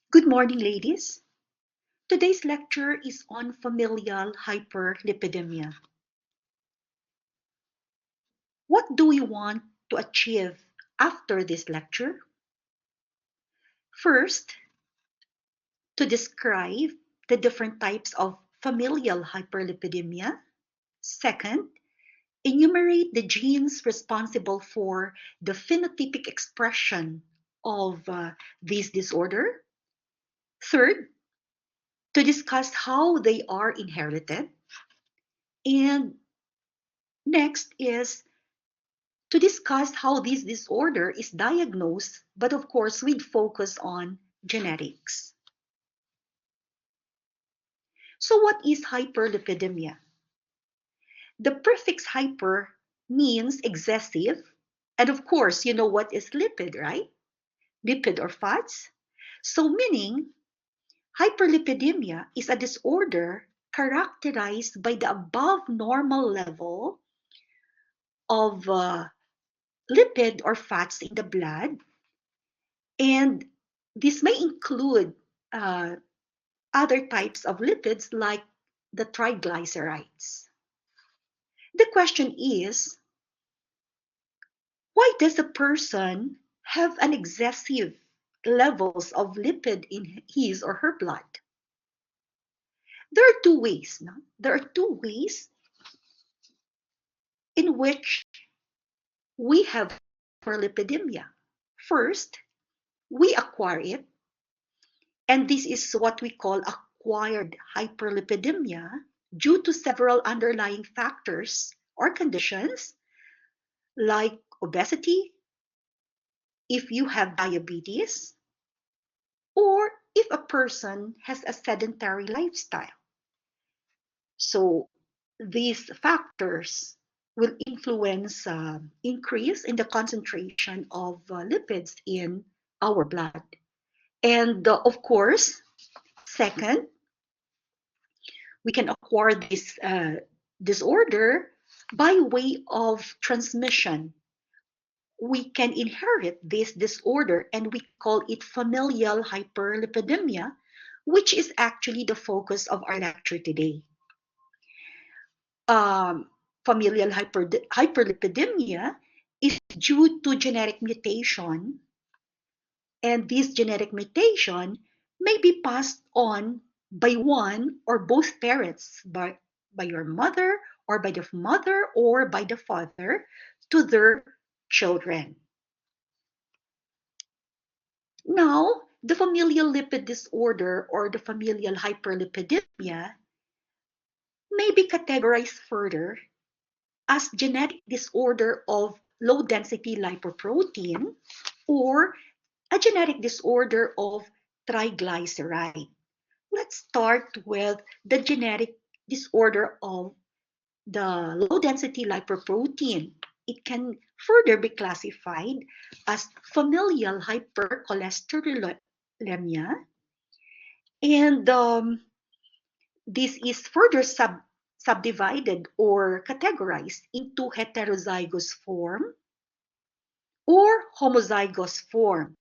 Good morning, ladies. Today's lecture is on familial hyperlipidemia. What do we want to achieve after this lecture? First, to describe the different types of familial hyperlipidemia. Second, enumerate the genes responsible for the phenotypic expression of this disorder. Third, to discuss how they are inherited. And next is to discuss how this disorder is diagnosed, but of course, with focus on genetics. So, what is hyperlipidemia? The prefix hyper means excessive, and of course, you know what is lipid, right? Lipid or fats. So, meaning hyperlipidemia is a disorder characterized by the above normal level of lipid or fats in the blood, and this may include uh, other types of lipids like the triglycerides. The question is, why does a person have an excessive levels of lipid in his or her blood? There are two ways. No? There are two ways in which we have hyperlipidemia. First, we acquire it, and this is what we call acquired hyperlipidemia due to several underlying factors or conditions like obesity, if you have diabetes, or if a person has a sedentary lifestyle. So these factors will influence increase in the concentration of lipids in our blood. And of course, second, we can acquire this disorder by way of transmission. We can inherit this disorder, and we call it familial hyperlipidemia, which is actually the focus of our lecture today. Familial hyperlipidemia is due to genetic mutation, and this genetic mutation may be passed on by one or both parents, by your mother or by the mother or by the father to their children. Now, the familial lipid disorder or the familial hyperlipidemia may be categorized further as genetic disorder of low density lipoprotein or a genetic disorder of triglyceride. Let's start with the genetic disorder of the low density lipoprotein. It can further be classified as familial hypercholesterolemia, and this is further subdivided or categorized into heterozygous form or homozygous form.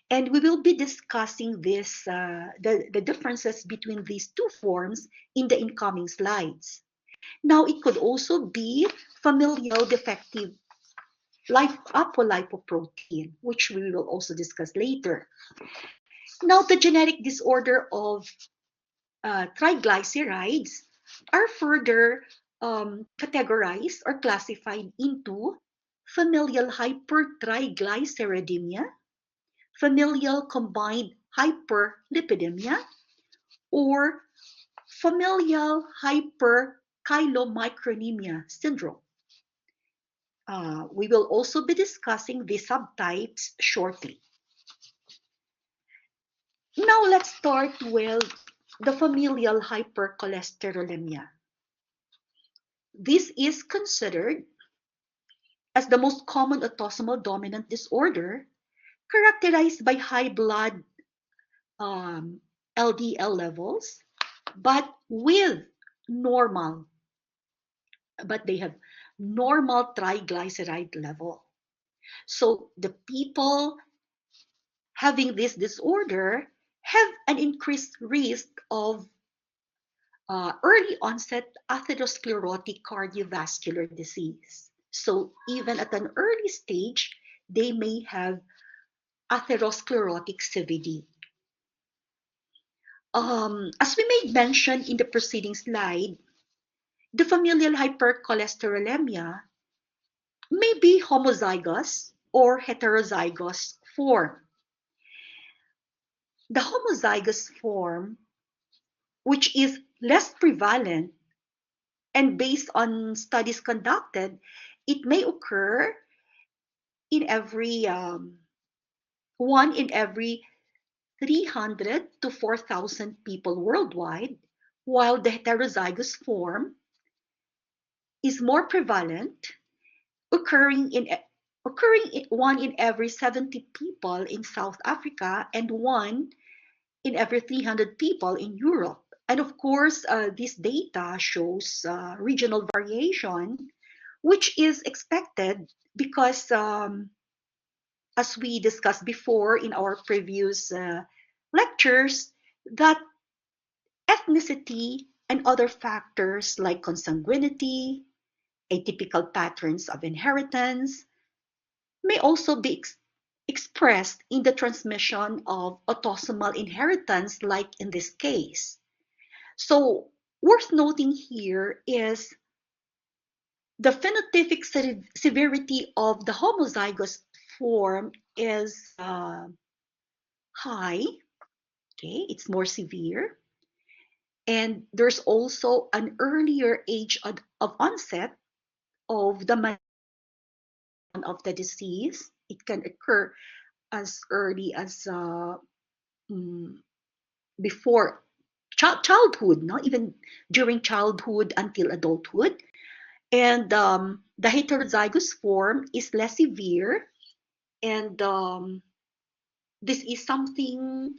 And we will be discussing the differences between these two forms in the incoming slides. Now, it could also be familial defective apolipoprotein, which we will also discuss later. Now, the genetic disorder of triglycerides are further categorized or classified into familial hypertriglyceridemia, familial combined hyperlipidemia, or familial hyperchylomicronemia syndrome. We will also be discussing the subtypes shortly. Now let's start with the familial hypercholesterolemia. This is considered as the most common autosomal dominant disorder characterized by high blood LDL levels, but with normal, but they have normal triglyceride level. So the people having this disorder have an increased risk of early onset atherosclerotic cardiovascular disease. So even at an early stage, they may have atherosclerotic CVD. As we made mention in the preceding slide, the familial hypercholesterolemia may be homozygous or heterozygous form. The homozygous form, which is less prevalent and based on studies conducted, it may occur in every one in every 300 to 4,000 people worldwide, while the heterozygous form is more prevalent, occurring in one in every 70 people in South Africa and one in every 300 people in Europe. And of course, this data shows regional variation, which is expected because, as we discussed before in our previous lectures, that ethnicity and other factors like consanguinity, atypical patterns of inheritance, may also be expressed in the transmission of autosomal inheritance, like in this case. So, worth noting here is the phenotypic severity of the homozygous form is high, okay, it's more severe. And there's also an earlier age of onset of the manifestation of the disease. It can occur as early as before childhood, not even during childhood until adulthood. And the heterozygous form is less severe, and this is something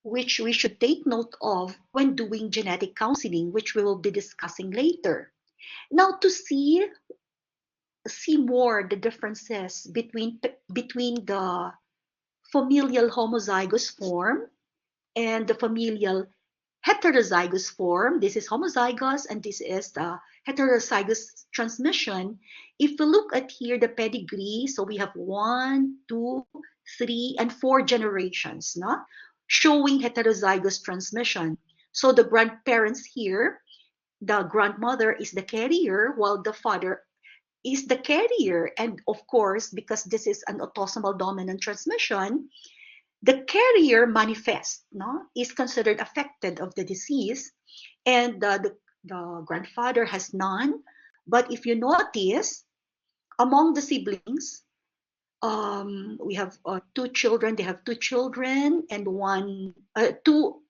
which we should take note of when doing genetic counseling, which we will be discussing later. Now, to see more the differences between the familial homozygous form and the familial heterozygous form. This is homozygous and this is the heterozygous transmission. If we look at here the pedigree, so we have 1, 2, 3, and 4 generations, no? Showing heterozygous transmission. So the grandparents here, the grandmother is the carrier while the father is the carrier. And of course, because this is an autosomal dominant transmission, the carrier manifest, no, is considered affected of the disease, and the grandfather has none. But if you notice, among the siblings, we have two children. They have two children and two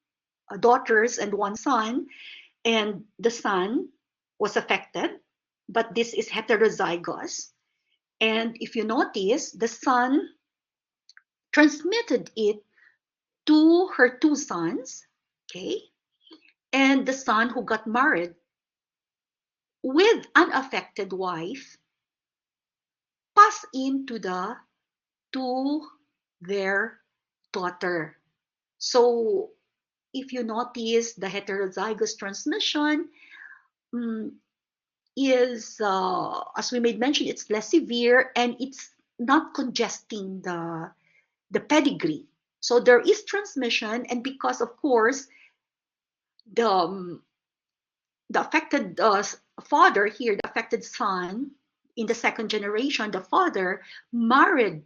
daughters and one son, and the son was affected, but this is heterozygous. And if you notice, the son transmitted it to her two sons, okay? And the son who got married with an affected wife passed into to their daughter. So if you notice, the heterozygous transmission is, as we made mention, it's less severe and it's not congesting the pedigree. So there is transmission, and because of course the affected father here, the affected son in the second generation, the father married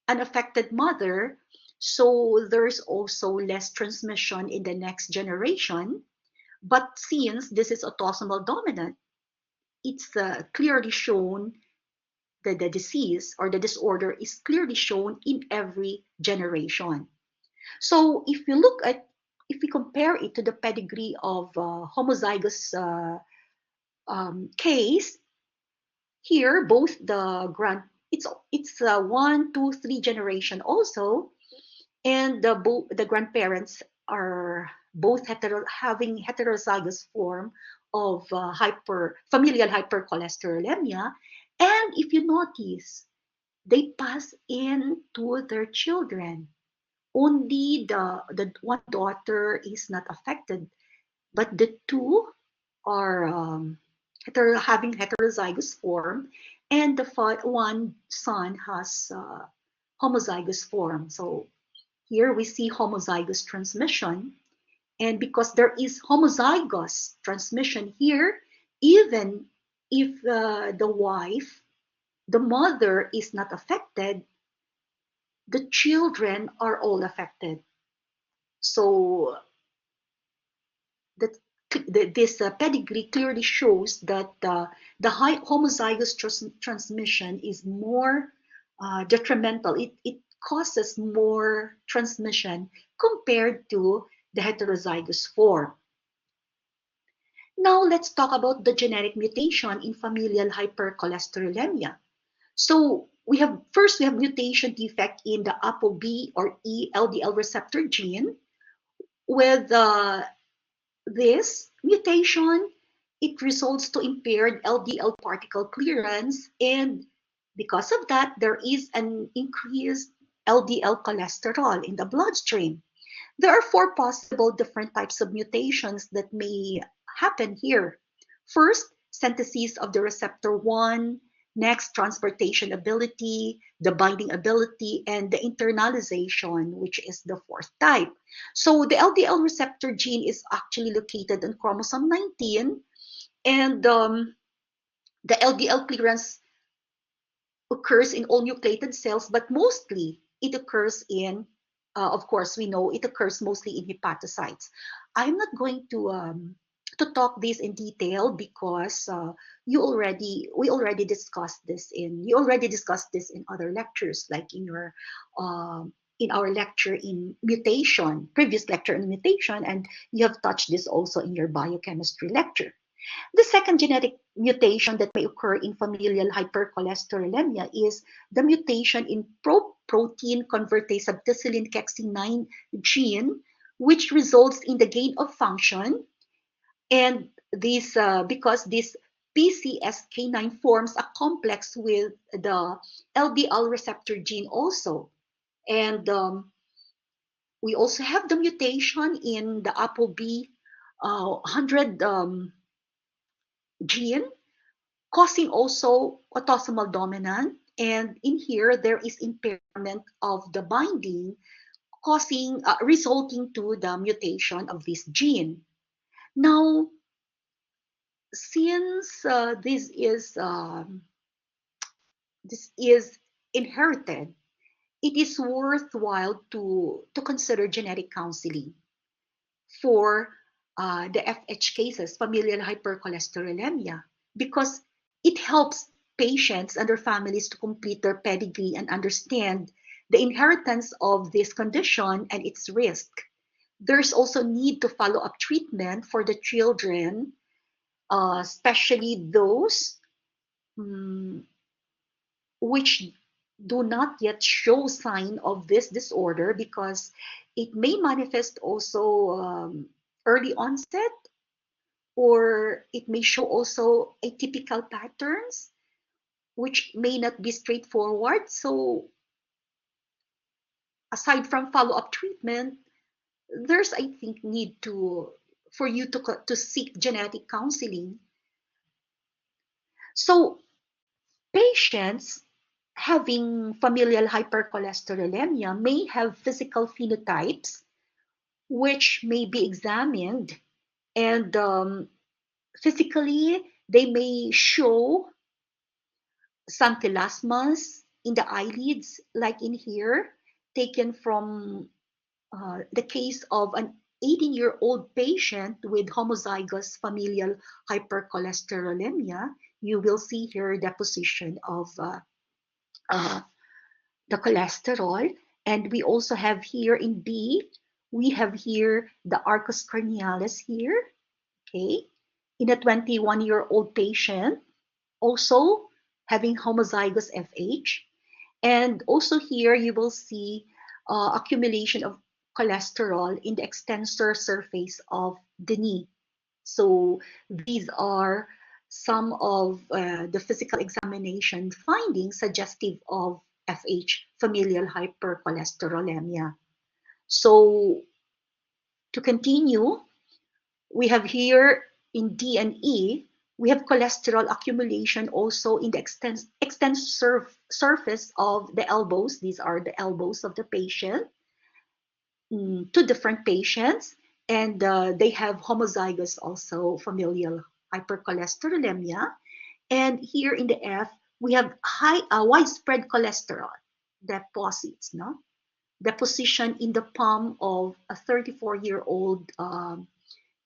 an affected mother, so there's also less transmission in the next generation. But since this is autosomal dominant, it's clearly shown that the disease or the disorder is clearly shown in every generation. So if we compare it to the pedigree of homozygous case, here both the it's 1, 2, 3 generation also, and the grandparents are both having heterozygous form of familial hypercholesterolemia. And if you notice, they pass in to their children. only the one daughter is not affected, but the two are having heterozygous form, and the one son has homozygous form. So here we see homozygous transmission. And because there is homozygous transmission here, even if the mother is not affected, the children are all affected. So that this pedigree clearly shows that the high homozygous transmission is more detrimental. It causes more transmission compared to the heterozygous form. Now let's talk about the genetic mutation in familial hypercholesterolemia. So we have mutation defect in the ApoB or E LDL receptor gene. With this mutation, it results to impaired LDL particle clearance, and because of that, there is an increased LDL cholesterol in the bloodstream. There are four possible different types of mutations that may happen here. First, synthesis of the receptor 1, next, transportation ability, the binding ability, and the internalization, which is the fourth type. So the LDL receptor gene is actually located on chromosome 19, and the LDL clearance occurs in all nucleated cells, but mostly it occurs in, of course, we know it occurs mostly in hepatocytes. I'm not going to talk this in detail because we already discussed this in other lectures, like in our lecture in mutation, previous lecture in mutation, and you have touched this also in your biochemistry lecture. The second genetic mutation that may occur in familial hypercholesterolemia is the mutation in protein convertase subtethylene 9 gene, which results in the gain of function. And this, because this PCSK9 forms a complex with the LDL receptor gene also. And we also have the mutation in the ApoB 100 gene, causing also autosomal dominant. And in here, there is impairment of the binding, resulting to the mutation of this gene. Now, since this is inherited, it is worthwhile to consider genetic counseling for the FH cases, familial hypercholesterolemia, because it helps patients and their families to complete their pedigree and understand the inheritance of this condition and its risk. There's also need to follow up treatment for the children, especially those which do not yet show sign of this disorder, because it may manifest also early onset, or it may show also atypical patterns which may not be straightforward. So aside from follow-up treatment, there's, I think, need for you to seek genetic counseling. So patients having familial hypercholesterolemia may have physical phenotypes which may be examined, and physically they may show some telasmas in the eyelids, like in here, taken from the case of an 18-year-old patient with homozygous familial hypercholesterolemia. You will see here deposition of the cholesterol. And we also have here in B, we have here the arcus cornealis here, okay, in a 21-year-old patient, also having homozygous FH. And also here you will see accumulation of cholesterol in the extensor surface of the knee. So these are some of the physical examination findings suggestive of FH, familial hypercholesterolemia. So to continue, we have here in D and E, we have cholesterol accumulation also in the surface of the elbows. These are the elbows of the patient, two different patients, and they have homozygous also familial hypercholesterolemia. And here in the F, we have widespread cholesterol deposits, no? Deposition in the palm of a 34-year-old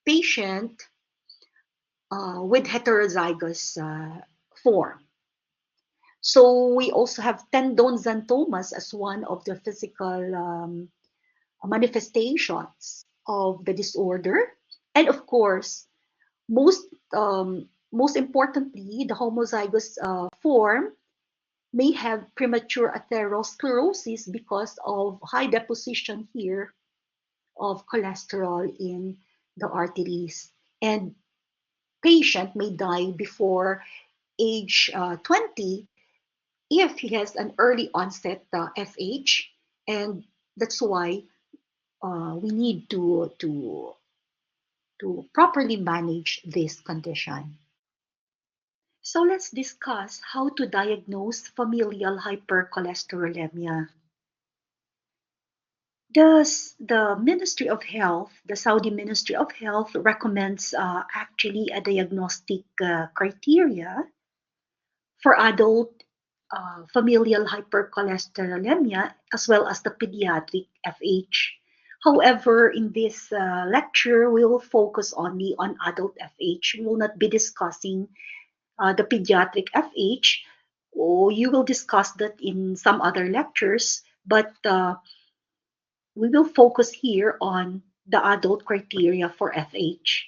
patient with heterozygous form. So we also have tendon xanthomas as one of the physical manifestations of the disorder. And of course, most most importantly, the homozygous form may have premature atherosclerosis because of high deposition here of cholesterol in the arteries. And patient may die before age 20 if he has an early onset FH. And that's why we need to properly manage this condition. So let's discuss how to diagnose familial hypercholesterolemia. The Ministry of Health, the Saudi Ministry of Health, recommends actually a diagnostic criteria for adult familial hypercholesterolemia as well as the pediatric FH. However, in this lecture, we will focus only on adult FH. We will not be discussing the pediatric FH. Or you will discuss that in some other lectures, but we will focus here on the adult criteria for FH.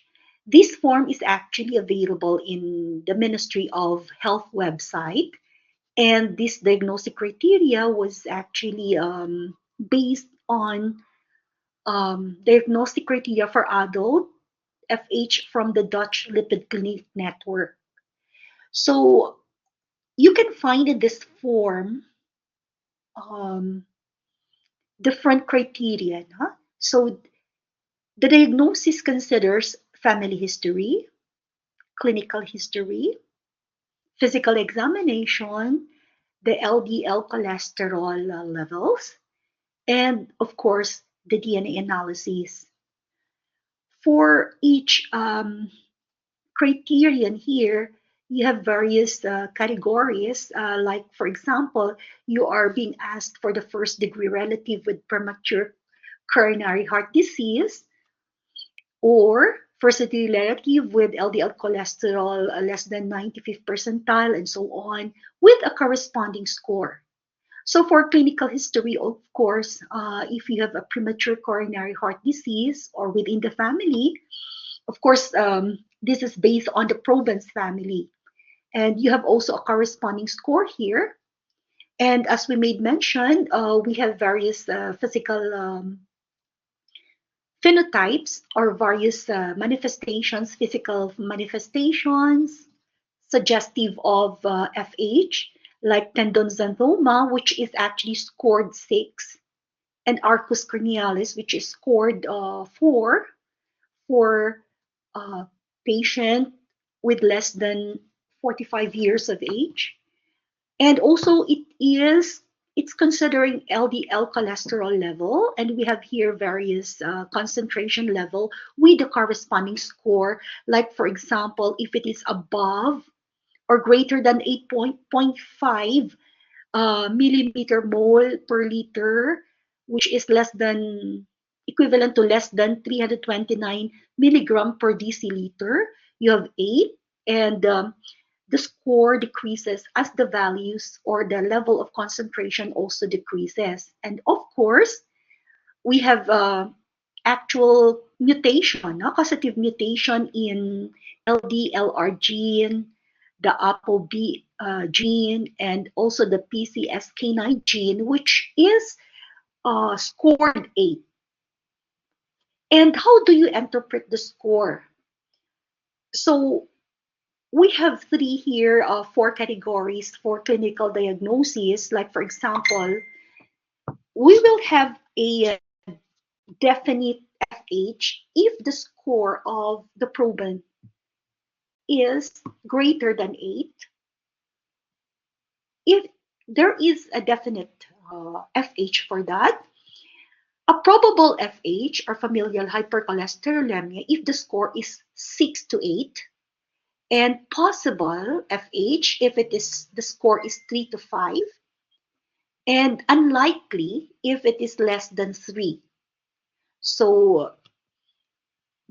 This form is actually available in the Ministry of Health website, and this diagnostic criteria was actually based on diagnostic criteria for adult FH from the Dutch Lipid Clinic Network. So you can find in this form different criteria. Huh? So the diagnosis considers family history, clinical history, physical examination, the LDL cholesterol levels, and of course, the DNA analysis. For each criterion here, you have various categories. Like, for example, you are being asked for the first degree relative with premature coronary heart disease, or first degree relative with LDL cholesterol less than 95th percentile, and so on, with a corresponding score. So for clinical history, of course, if you have a premature coronary heart disease or within the family, of course, this is based on the Provence family. And you have also a corresponding score here. And as we made mention, we have various physical phenotypes or various manifestations, physical manifestations suggestive of FH, like tendon xanthoma, which is actually scored 6, and arcus cornealis, which is scored 4 for patient with less than 45 years of age. And also it's considering LDL cholesterol level, and we have here various concentration level with the corresponding score. Like, for example, if it is above or greater than 8.5 millimeter mole per liter, which is less than equivalent to less than 329 milligram per deciliter, you have 8, and the score decreases as the values or the level of concentration also decreases. And of course, we have actual mutation, no? Causative mutation in LDLR gene, the ApoB gene, and also the PCSK9 gene, which is scored 8. And how do you interpret the score? So we have 3 here, 4 categories for clinical diagnosis. Like, for example, we will have a definite FH if the score of the proband is greater than 8. If there is a definite FH for that, a probable FH or familial hypercholesterolemia if the score is 6 to 8, and possible FH if the score is 3 to 5, and unlikely if it is less than 3. So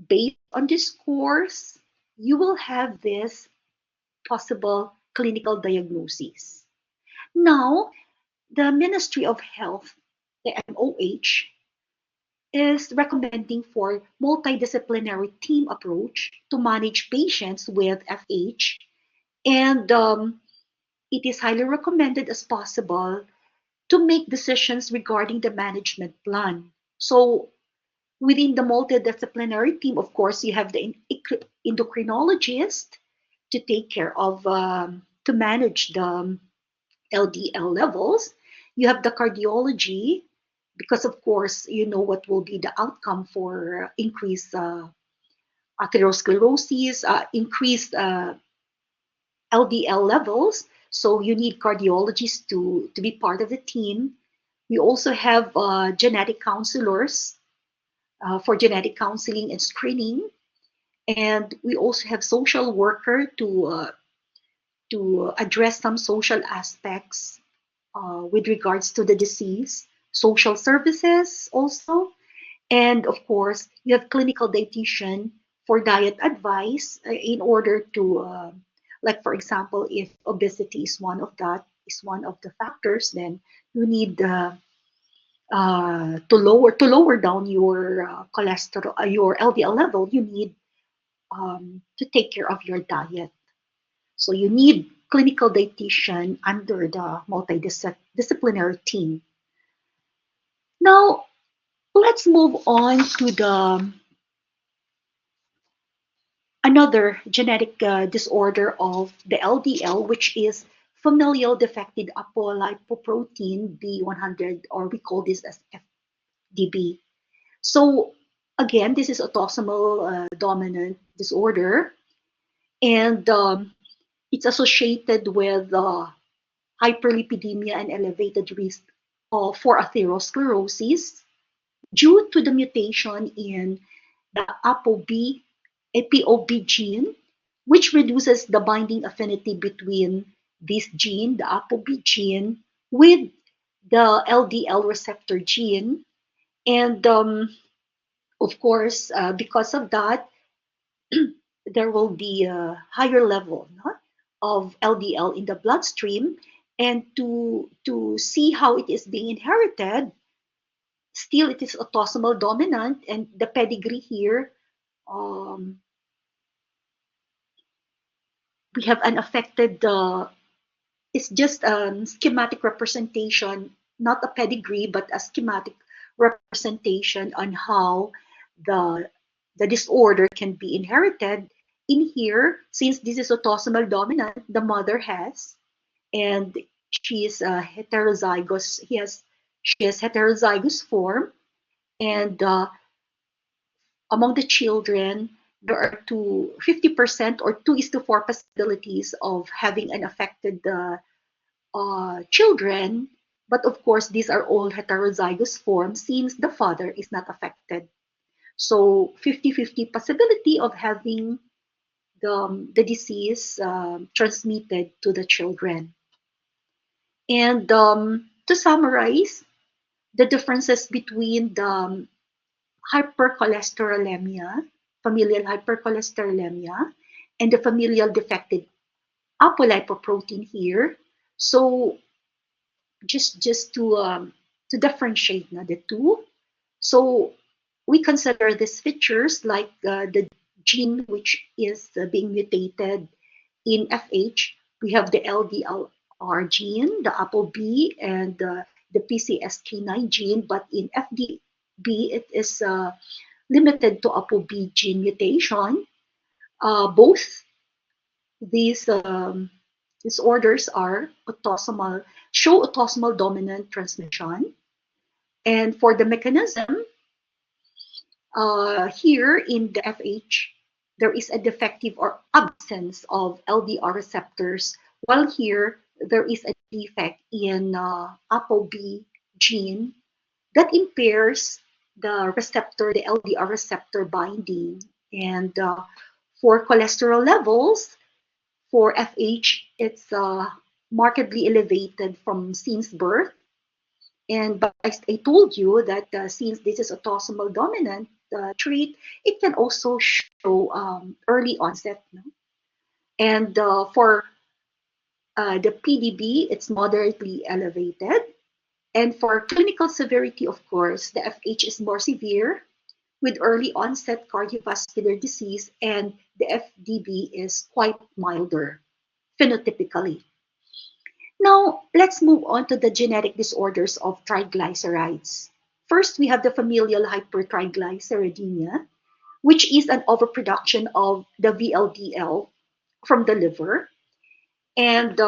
based on the scores, you will have this possible clinical diagnosis. Now, the Ministry of Health, the MOH, is recommending for multidisciplinary team approach to manage patients with FH, and it is highly recommended as possible to make decisions regarding the management plan. So within the multidisciplinary team, of course, you have the endocrinologist to take care of, to manage the LDL levels. You have the cardiology, because of course, you know what will be the outcome for increased atherosclerosis, increased LDL levels. So you need cardiologists to be part of the team. We also have genetic counselors for genetic counseling and screening. And we also have social worker to address some social aspects with regards to the disease, social services also, and of course, you have clinical dietitian for diet advice in order to, like for example, if obesity is one of the factors, then you need to lower down your cholesterol, your LDL level. You need to take care of your diet. So you need clinical dietitian under the multidisciplinary team. Now, let's move on to the another genetic disorder of the LDL, which is familial defective apolipoprotein B100, or we call this as FDB. So again, this is autosomal dominant disorder, and it's associated with hyperlipidemia and elevated risk for atherosclerosis due to the mutation in the ApoB gene, which reduces the binding affinity between this gene, the ApoB gene, with the LDL receptor gene. And of course, because of that, there will be a higher level, no, of LDL in the bloodstream. And to see how it is being inherited, still it is autosomal dominant, and the pedigree here, um, we have an affected, it's just a schematic representation, not a pedigree, but a schematic representation on how the the disorder can be inherited. In here, since this is autosomal dominant, the mother has, and she is a heterozygous. She has heterozygous form, and among the children, there are 50% or 2:4 possibilities of having an affected children. But of course, these are all heterozygous forms since the father is not affected. So 50-50 possibility of having the disease transmitted to the children. And to summarize, the differences between the hypercholesterolemia, familial hypercholesterolemia, and the familial defective apolipoprotein here. So just to differentiate the two. So we consider these features like the gene which is being mutated in FH. We have the LDLR gene, the ApoB, and the PCSK9 gene, but in FDB it is limited to ApoB gene mutation. Both these disorders are show autosomal dominant transmission. And for the mechanism, Here in the FH, there is a defective or absence of LDR receptors, while here there is a defect in ApoB gene that impairs the receptor, the LDR receptor binding. And for cholesterol levels, for FH, it's markedly elevated from since birth. And but I told you that since this is autosomal dominant trait, it can also show early onset. No? And for the PDB, it's moderately elevated. And for clinical severity, of course, the FH is more severe with early onset cardiovascular disease, and the FDB is quite milder phenotypically. Now, let's move on to the genetic disorders of triglycerides. First, we have the familial hypertriglyceridemia, which is an overproduction of the VLDL from the liver. And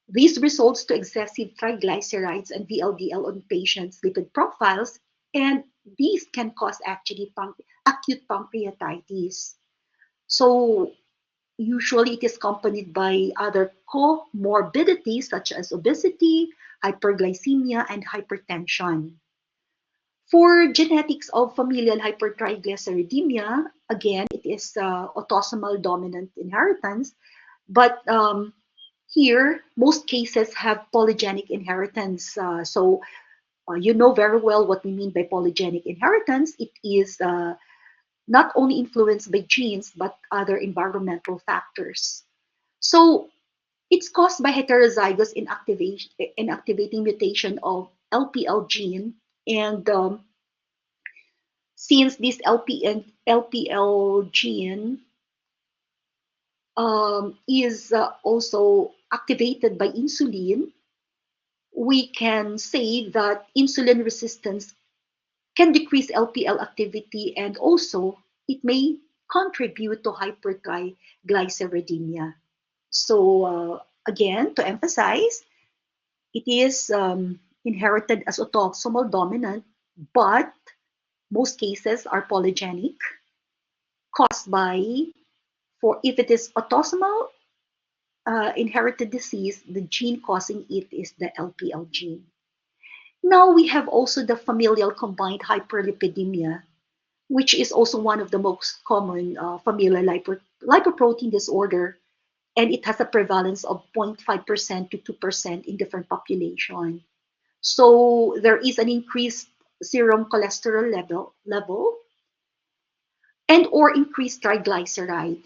this results to excessive triglycerides and VLDL on patients' lipid profiles. And these can cause actually acute pancreatitis. So usually it is accompanied by other comorbidities such as obesity, hyperglycemia, and hypertension. For genetics of familial hypertriglyceridemia, again, it is autosomal dominant inheritance, but here, most cases have polygenic inheritance. You know very well what we mean by polygenic inheritance. It is not only influenced by genes, but other environmental factors. So it's caused by heterozygous inactivating mutation of LPL gene. And since this LPL gene is also activated by insulin, we can say that insulin resistance can decrease LPL activity, and also it may contribute to hypertriglyceridemia. So again, to emphasize, it is inherited as autosomal dominant, but most cases are polygenic, caused by, for if it is autosomal inherited disease, the gene causing it is the LPL gene. Now we have also the familial combined hyperlipidemia, which is also one of the most common familial lipoprotein disorder, and it has a prevalence of 0.5% to 2% in different population. So there is an increased serum cholesterol level and or increased triglyceride.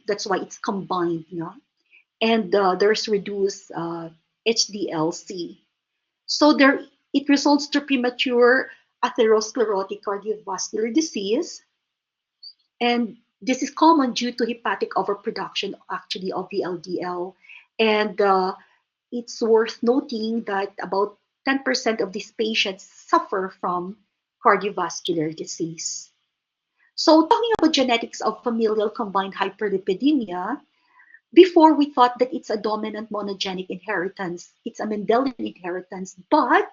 That's why it's combined, no? And there's reduced HDL-C. So there, it results to premature atherosclerotic cardiovascular disease, and this is common due to hepatic overproduction actually of VLDL. And it's worth noting that about 10% of these patients suffer from cardiovascular disease. So talking about genetics of familial combined hyperlipidemia, before we thought that it's a dominant monogenic inheritance, it's a Mendelian inheritance, but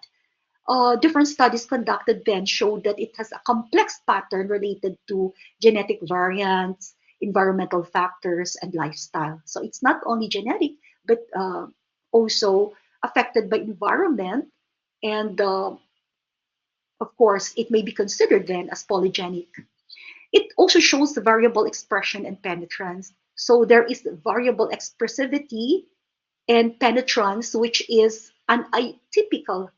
different studies conducted then showed that it has a complex pattern related to genetic variants, environmental factors, and lifestyle. So it's not only genetic, but also affected by environment, and of course, it may be considered then as polygenic. It also shows the variable expression and penetrance. So there is variable expressivity and penetrance, which is an atypical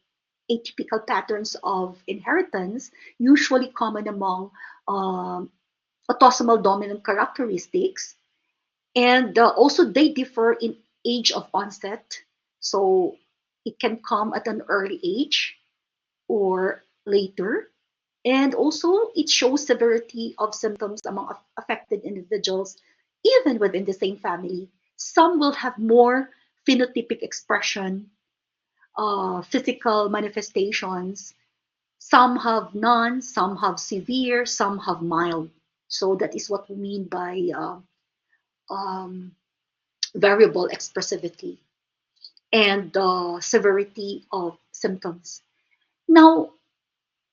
patterns of inheritance, usually common among autosomal dominant characteristics. And also they differ in age of onset. So it can come at an early age or later. And also it shows severity of symptoms among affected individuals, even within the same family. Some will have more phenotypic expression, physical manifestations. Some have none, some have severe, some have mild. So that is what we mean by um, variable expressivity and severity of symptoms. Now,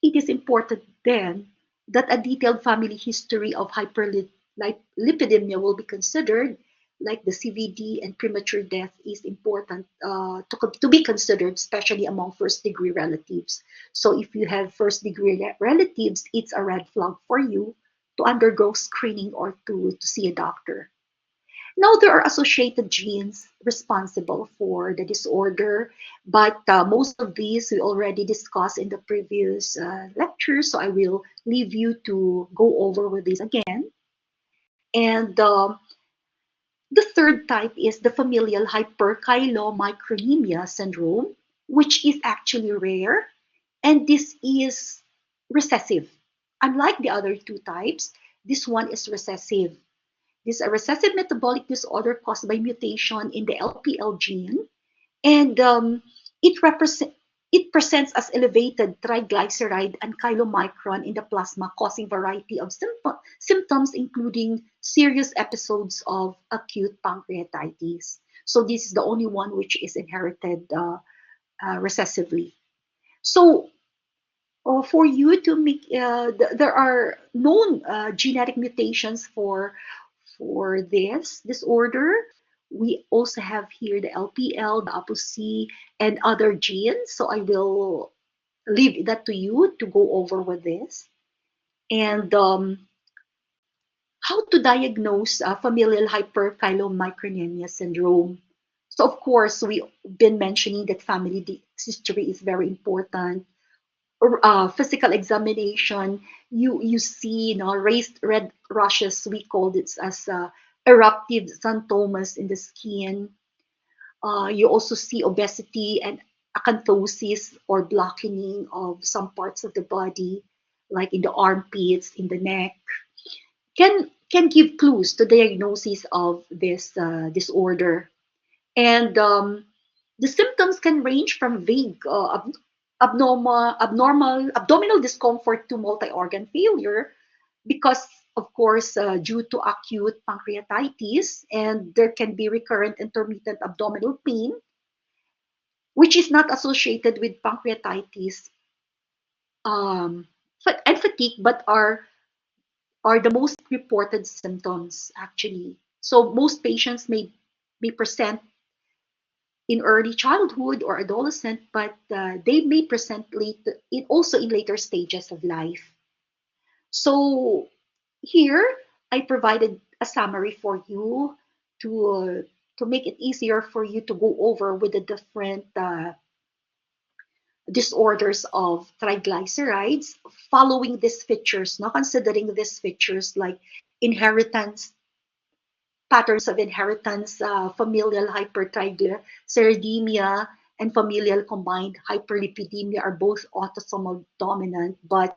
it is important then that a detailed family history of hyperlipidemia will be considered, like the CVD and premature death, is important to be considered, especially among first degree relatives. So if you have first degree relatives, it's a red flag for you to undergo screening or to see a doctor. Now, there are associated genes responsible for the disorder, but most of these we already discussed in the previous lecture, so I will leave you to go over with this again. And the third type is the familial hyperchylomicronemia syndrome, which is actually rare, and this is recessive. Unlike the other two types, this one is recessive. This is a recessive metabolic disorder caused by mutation in the LPL gene, and it represent it presents as elevated triglyceride and chylomicron in the plasma, causing variety of symptoms, including serious episodes of acute pancreatitis. So this is the only one which is inherited recessively. So for you to make, there are known genetic mutations for this disorder. We also have here the LPL, the ApoC, and other genes. So I will leave that to you to go over with this. And how to diagnose familial hyperchylomicronemia syndrome. So of course, we've been mentioning that family history is very important. Physical examination, you see, raised red rashes. We call this as eruptive xanthomas in the skin. You also see obesity and acanthosis or blackening of some parts of the body, like in the armpits, in the neck. Can give clues to diagnosis of this disorder. And the symptoms can range from vague abnormal abdominal discomfort to multi-organ failure, because of course due to acute pancreatitis, and there can be recurrent intermittent abdominal pain, which is not associated with pancreatitis um, and fatigue, but are the most reported symptoms actually. So most patients may be present in early childhood or adolescent, but they may present also in later stages of life. So here I provided a summary for you to make it easier for you to go over with the different disorders of triglycerides, following these features, not considering these features like inheritance, patterns of inheritance, familial hypertriglyceridemia, and familial combined hyperlipidemia are both autosomal dominant, but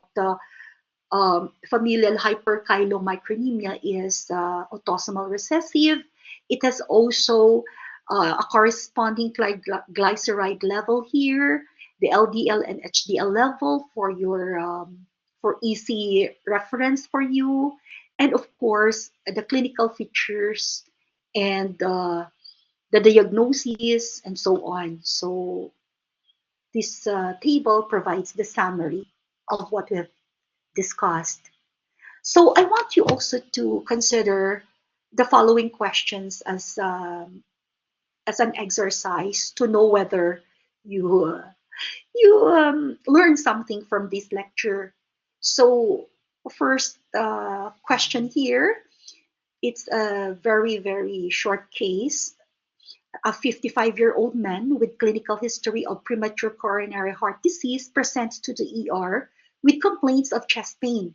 familial hyperchylomicronemia is autosomal recessive. It has also a corresponding triglyceride level here, the LDL and HDL level for your for easy reference for you, and of course the clinical features and the diagnosis and so on. So this table provides the summary of what we have discussed. So I want you also to consider the following questions as an exercise to know whether you learn something from this lecture. So first question here, it's a very short case. A 55-year-old man with clinical history of premature coronary heart disease presents to the ER with complaints of chest pain.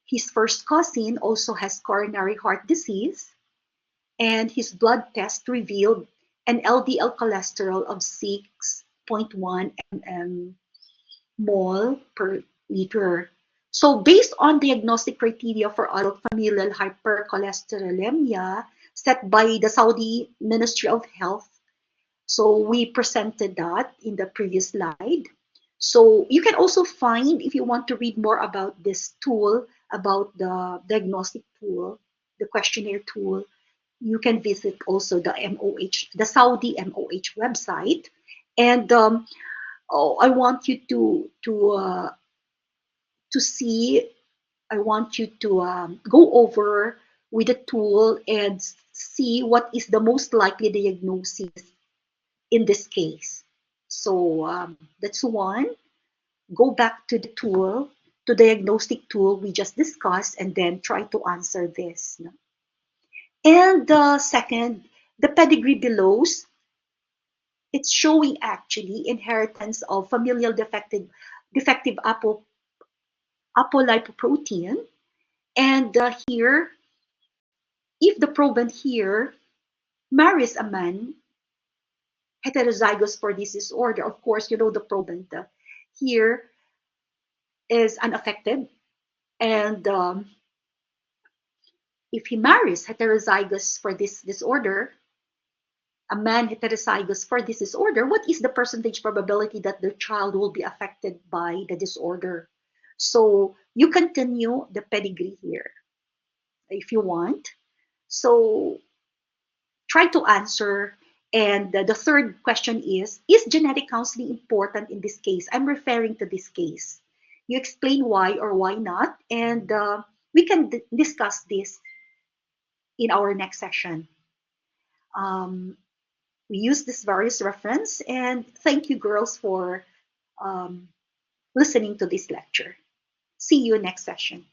His first cousin also has coronary heart disease, and his blood test revealed an LDL cholesterol of 6.1 mmol per liter. So, based on diagnostic criteria for adult familial hypercholesterolemia set by the Saudi Ministry of Health, so we presented that in the previous slide. So you can also find, if you want to read more about this tool, about the diagnostic tool, the questionnaire tool, you can visit also the MOH, the Saudi MOH website. And I want you to see I want you to go over with the tool and see what is the most likely diagnosis in this case. So that's one. Go back to the tool, to diagnostic tool we just discussed, and then try to answer this. No? And second, the pedigree below, it's showing actually inheritance of familial defective apolipoprotein. And here, if the proband here marries a man heterozygous for this disorder, of course, you know the proband here is unaffected. And if he marries heterozygous for this disorder, a man heterozygous for this disorder, what is the percentage probability that the child will be affected by the disorder? So you continue the pedigree here if you want. So try to answer. And the third question is genetic counseling important in this case? I'm referring to this case. You explain why or why not, and we can discuss this in our next session. Um, we use this various reference, and thank you, girls, for um, listening to this lecture. See you next session.